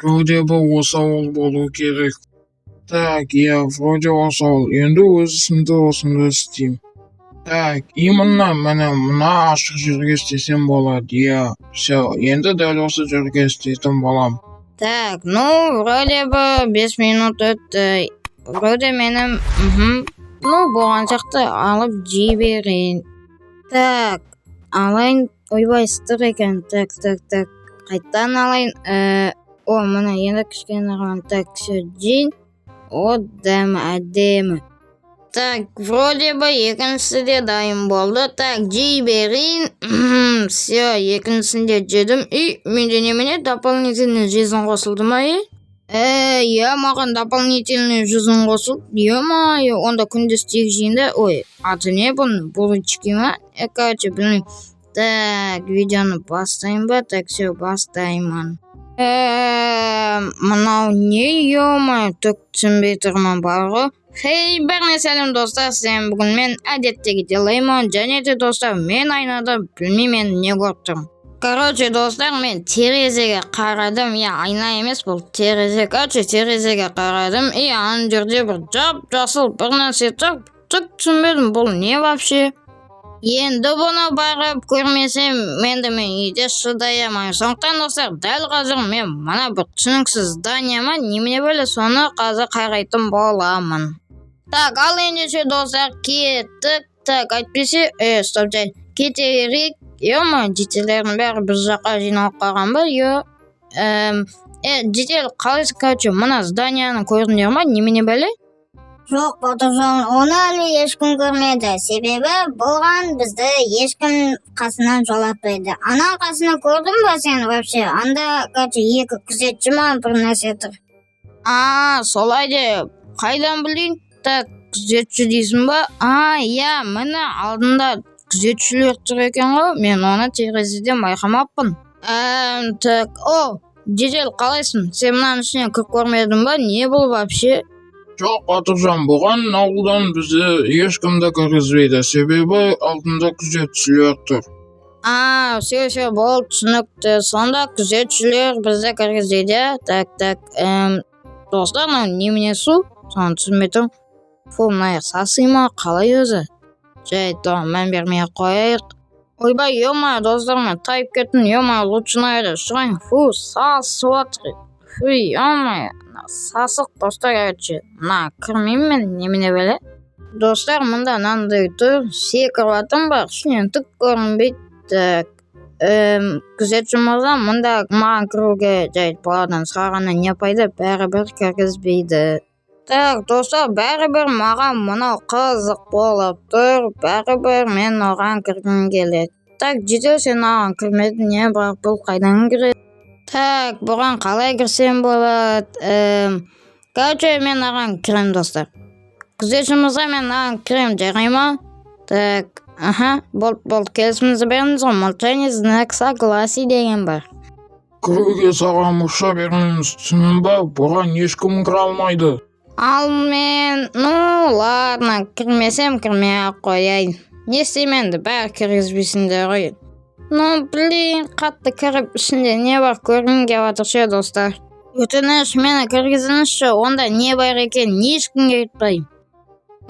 вроде бы осы ауыл болу керек. Так, иә, вроде осы ауыл. Енді өз ісімді осында істеймін. Так, и мына ашық жерге істесем болады. Иә, все, енді дәл осы жерге істейтін болам. Так, вроде бы 5 минут өтті. Вроде менің, болған сияқты алып жей берейін. Так, алайын, ойбай ыстық екен. Так, қайттан алайын. Мына енді кішкене ғана. Так, все, жейін. Дәмі әдемі. Так, вроде бы екіншісі де дайын болды. Так, жей берейін. Все, екіншісінде жедім. Менде немене дополнительный жизнь қосылды ма? Иә, маған дополнительный жизнь қосылды. Е-мое, онда күндіз тек жейінді. Аты не бұның? Булочки ма? Короче, білмеймін. Так, видеоны бастайын ба? Так, все, бастаймын. Мынау не, е-мое, түк түсінбей тұрмын бар ғой. Хей, бәріне сәлем достар, сен бүгін мен әдеттегі делаймын, және де достар, мен айнада білмеймін не көріп тұрмын. Короче, достар, мен терезеге қарадым, айна емес бұл терезе. Короче, терезеге қарадым, ана жерде бір жасыл бір нәрсе тұр, түк түсінбедім, бұл не вообще? Енді бұны барып көрмесем, мен үйде шыдай алмаймын. Сондықтан достар, дәл қазір мен мына бір түсініксіз здание ма, немене бөле, соны қазір қарайтын боламын. Так, ал ендеше достар, кеттік. Так, әйтпесе, стоп жай, кетерек. Ема, детелердің бәрі бір жаққа жиналып қалған ба? Детел қалайсың, короче, мына зданияны көрдіңдер ма, немене бөле? Жоқ, Батыржан, оны әлі ешкім көрмеді. Себебі болған бізді ешкім қасынан жолатпайды. Ана қасына көрдің ба сен вообще? Анда, короче, екі күзетші ма бір нәрсе тұр. Солай де, қайдан білейін? Так, күзетші дейсің ба? Иә, міне алдында күзетшілер тұр екен ғой, мен оны терезеден байқамаппын. Так, Детел, қалайсың? Сен мынаның ішіне кіріп көрмедің ба? Не бұл вообще? Жоқ, Батыржан, бұған ауылдан бізді ешкімді кіргізбейді, себебі алдында күзетшілер тұр. Все, бол, түсінікті. Сонда күзетшілер бізді кіргізбейді. Так, достар, немене су? Соны түсінбей тұрмын. Мына сасы ма, қалай өзі? Жай, мән бермей қояйық. Ойбай, ема, достар, мен тайып кеттім, ема, лучше найда шығайын. Сасы отыр. Ема, сасық достар, әйтші. Кірмеймін мен, немене бәле? Достар, мұнда нандай тұр, секіріп атым бар, ішінен түк көрінбейді. Күзетші мырза, мұнда маған кіруге жай баладан сұрағаннан не пайда, бәрібір кіргізбейді. Так, достар, бәрібір маған мынау қызық болып тұр, бәрібір мен оған кіргім келеді. Так, жетел сен оған кірмедің, не бірақ бұл қайдан кіреді? Так, бұған қалай кірсем болады? Короче, мен оған кірем, достар. Күзетші мырза, мен оған кірем, жарай ма? Так, болды, келісімізді беріңіз ғой, молчание знак согласия деген бар. Кіруге саған мұрша беріңіз, түсінін ба? Бұған ешкім кіре алмайды. Ал мен, ладно, кірмесем кірмей-ақ қояйын. Не істейменді, бәрі кіргізбейсіңдер ғой. Блин, қатты кіріп ішінде не бар көргім кеп жатыр ше, достар. Өтініш, мені кіргізіңізші, онда не бар екен, ешкімге айтпаймын.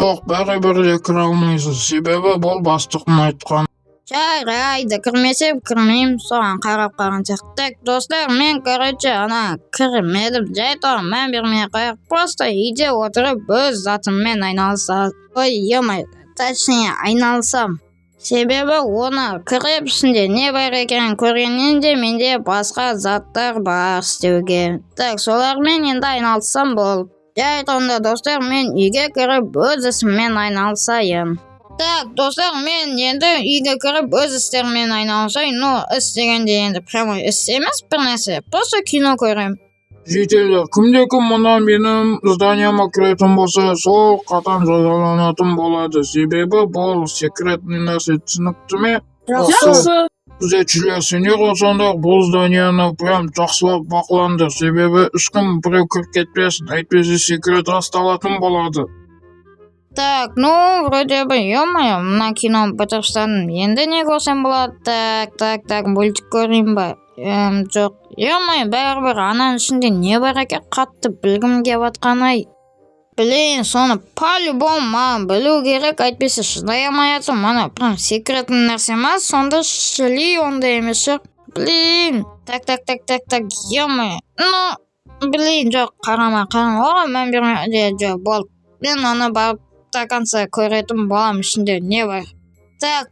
Жоқ, бәрібір де кіре алмайсыз, себебі бұл бастықтың айтқан. Жарайды, кірмесем кірмеймін, соған қарап қалған сияқты. Так, достар, мен короче кірмедім, жай тұрмын, мән бермей қояйық. Просто үйде отырып өз затыммен айналысам. Точнее, айналысам. Себебі оны кіріп ішінде не бар екенін көргеннен де менде басқа заттар бар істеуге. Так, солармен енді айналысам болды. Жай тұрмын, достар, мен үйге кіріп өз ісіммен айналысайын. Так, достар, мен енді үйге кіріп өз істермен айналысайын. Іс дегенде енді прямой іс емес бір нәрсе, просто кино көрем. Жетелер, кімде-кім мұна менің зданияма кіретін болса, сол қатаң жазаланатын болады. Себебі бұл секретный нәрсе, түсінікті ме? Жақсы. Күзетшілер, сендер olsаңдар бұл зданияны прям жақсылап бақылаңдар, себебі ешкім біреу кіріп кетпесін, әйтпесе секрет расталатын болады. Так, вроде бы, ё-моё, мына кино бітіріп тастадым. Енді не көрсем болады? Так, мультик көрейін ба? Жоқ, бәрібір ананың ішінде не бар екен, қатты білгім келіп жатқан ай. Блин, соны по-любому маған білу керек, әйтпесе шыдай алмай жатырмын. Мана прям секретный нәрсе ма, сонда шли ондай емес шығар. Блин, так, блин, жоқ, қарама, оған мән берме, жоқ, болды. Мен ана барып до конца көретін болам, ішінде не бар. Так,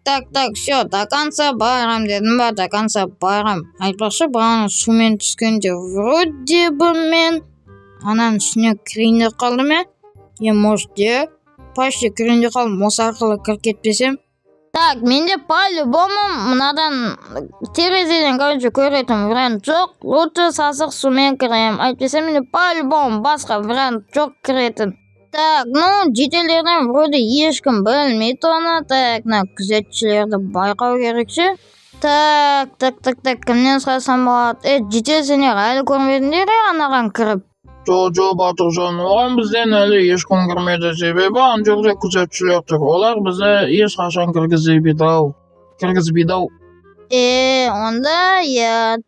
все, до конца барам дедім ба, до конца барам. Айтпақшы, бағана сумен түскенде вроде бы мен ананың ішіне кірейін деп қалдым ма? Может, почти кірейін деп қалдым, осы арқылы кіріп кетпесем. Так, менде по-любому мынадан терезеден көретін вариант жоқ. Лучше сасық сумен кірем. Әйтпесе менде по-любому басқа вариант жоқ кіретін. Так, жетелерден вроде ешкім білмейді оны. Так, күзетшілерді байқау керек ше. Так, кімнен сұрасам болады? Жетел сендер әлі көрмедіңдер анаған кіріп? Жо, Батыржан, оған бізден әлі ешкім кірмеді, себебі ана жерде күзетшілер тұр. Олар бізді ешқашан кіргізбейді ау. Онда,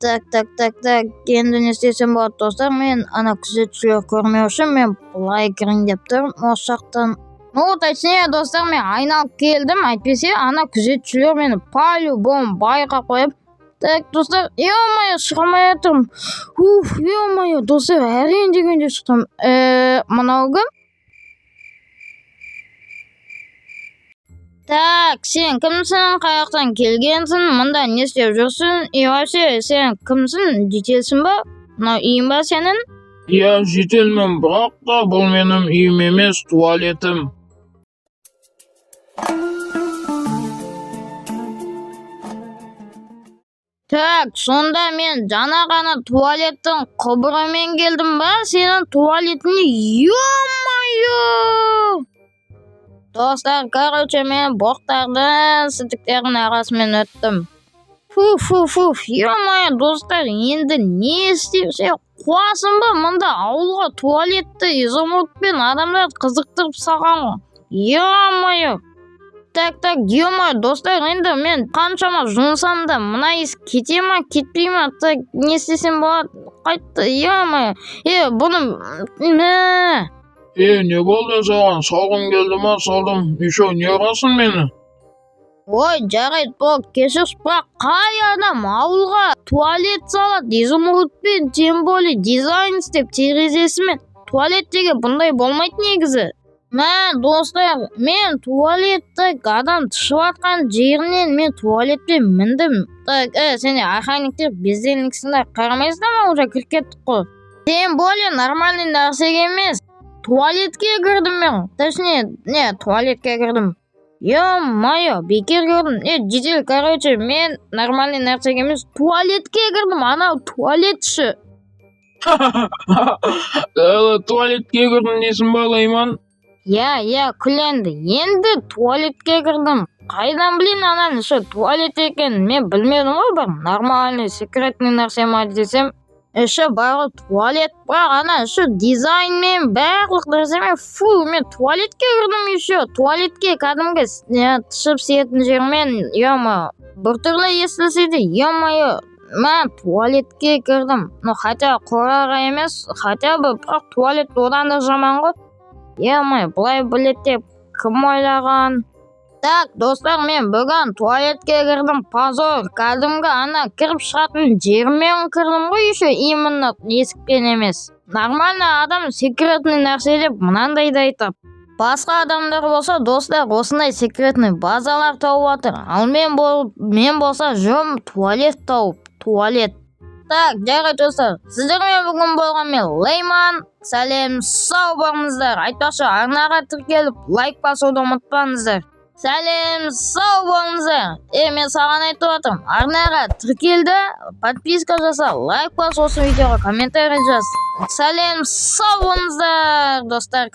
так, енді не істесем болады, достар, мен ана күзетшілер көрмеу үшін мен бұлай кірейін деп тұрмын, осы жақтан. Точнее, достар, мен айналып келдім, әйтпесе ана күзетшілер мені по-любому байқап қойып. Так, достар, шығамай жатырмын. Достар, әрең дегенде шықтым. Мынау кім? Так, сен кімсің, қаяқтан келгенсің, мұнда не істеп жүрсің? Вообще, сен кімсің, жетелсің ба? Мынау үйің ба сенің? Жетелмін, бірақ та бұл менің үйім емес, туалетім. Так, сонда мен жаңа ғана туалеттің құбырымен келдім ба? Сенің туалетіне, Достар, мен боқтардың сітіктердің арасымен өттім. Достар, енді не істеп қуасың ба? Мұнда ауылға туалетті изумрудпен адамдар қызықтырып салған ғой. Так, достар, енді мен қаншама жұмсам да мына иіс кете ма, кетпей ма? Так, не істесем болады? Қайтты, бұны... Не болды саған? Салғым келді ма? Салдым. Еще не ұрасың мені? Ой, жарайды, болды, кешірші, бірақ қай адам ауылға туалет салады, изумрудпен, тем более дизайн істеп терезесімен. Туалеттегі бұндай болмайды негізі. Достар, мен туалетті адам түшіп атқан жерінен мен туалетпен міндім. Так, сене охранниктер бездельниксіңдер қарамайсыңдар ма, уже кіріп кеттік қой. Тем более нормальный нәрсеге емес. Туалетке кірдім мен. Точнее, туалетке кірдім. Бекер кірдім. Жетел, мен нормальный нәрсеге емес. Туалетке кірдім, анау туалетші. Туалетке кірдім дейсің ба, Лайман? Күленді. Енді туалетке кірдім. Қайдан білейін ананың іші туалет екен? Мен білмедім ғой, бір нормальный, секретный нәрсе ма десем. Іші барлы туалет, бірақ ана іші дизайнмен барлық нәрсемен. Мен туалетке кірдім еще. Туалетке кәдімгі тышып сетін жермен, біртүрлі естілсейді, мен туалетке кірдім. Хотя қораға емес, хотя бы бірақ туалет одан да жаман ғой. Бұлай білет деп кім ойлаған? Так, достар, мен бүгін туалетке кірдім, позор, кәдімгі ана кіріп шығатын жермен кірдім ғой, еще именно есікпен емес. Нормально адам секретный нәрсе деп мынандайды айтып. Басқа адамдар болса, достар, осындай секретный базалар тауып жатыр. Ал мен болса жүрмін туалет тауып, туалет. Так, жарайды достар, сіздермен бүгін болған мен Лайман. Сәлем, сау болыңыздар. Айтпақшы, арнаға тіркеліп, лайк басуды ұмытпаңыздар. Сәлем, сау болыңыздар. Мен саған айтып отырмын, арнаға тіркелді, подписка жаса, лайк бас, осы видеоға комментарий жаз. Сәлем, сау болыңыздар, достар,